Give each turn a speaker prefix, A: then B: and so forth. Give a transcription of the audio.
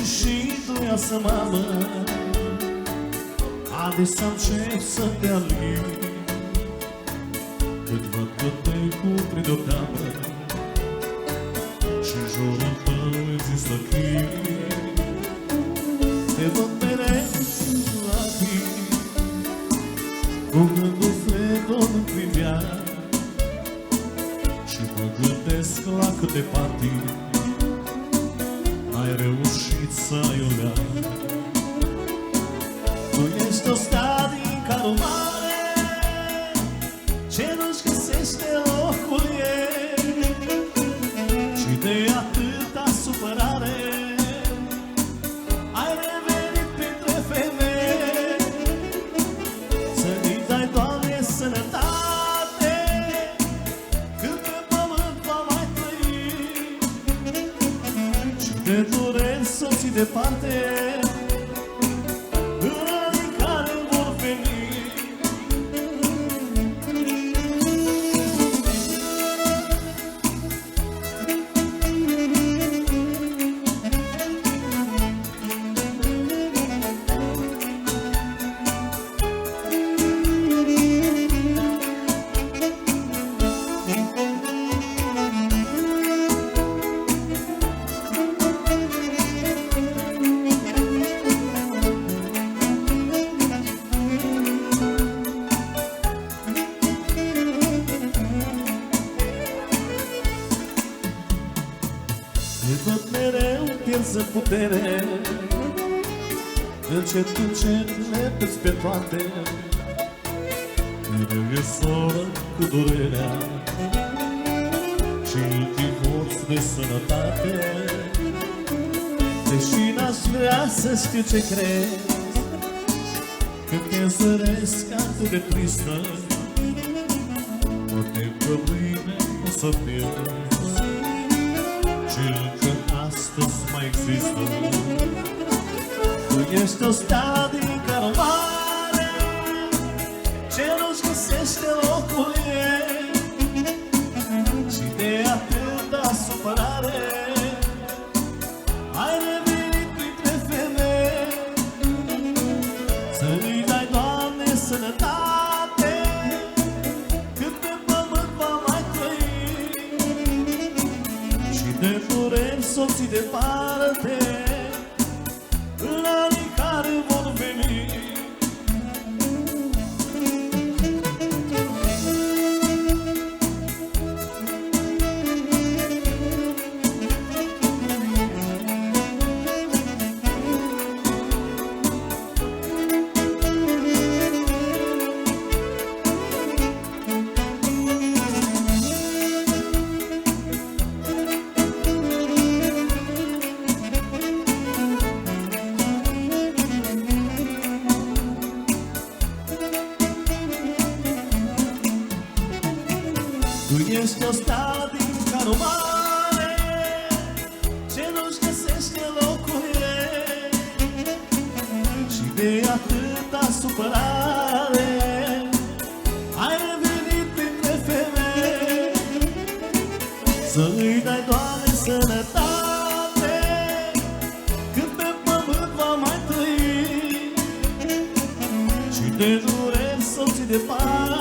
A: și duioasă mamă, adesea încep să te aling, cât văd că te cuprinde o teamă și în jurul tău există chip. Te văd mereu la tine, cu gândul fredon în privea, și mă gândesc la câte partii ai reușit să ai o leagă. Tu ești o stea din carul mare ce nu-și găsește locul ei, și de atâta supărare ai revenit printre femei. Să-i dai, Doamne, sănătate, cât pe pământ va mai trăi, și de dureri soții departe putere, încet, încet le pierzi pe toate, mereu e soră cu durerea și divorț de sănătate. Deși n-aș vrea să știu ce crezi, când te zăresc atât de tristă, mă tem că mâine o să pierzi și încă astăzi mai există. Tu ești o stea din carul mare ce nu-și găsește locul ei, și de atâta supărare ai revenit printre femei. Să-i dai, Doamne, sănătate, cât pe pământ va mai trăi, și de dureri soții departe, în anii care vor veni. Tu ești o stea din carul mare ce nu-și găsește locul ei, și de atâta supărare ai revenit printre femei. Să-i dai, Doamne, sănătate, cât pe pământ va mai trăi, și de dureri soții departe,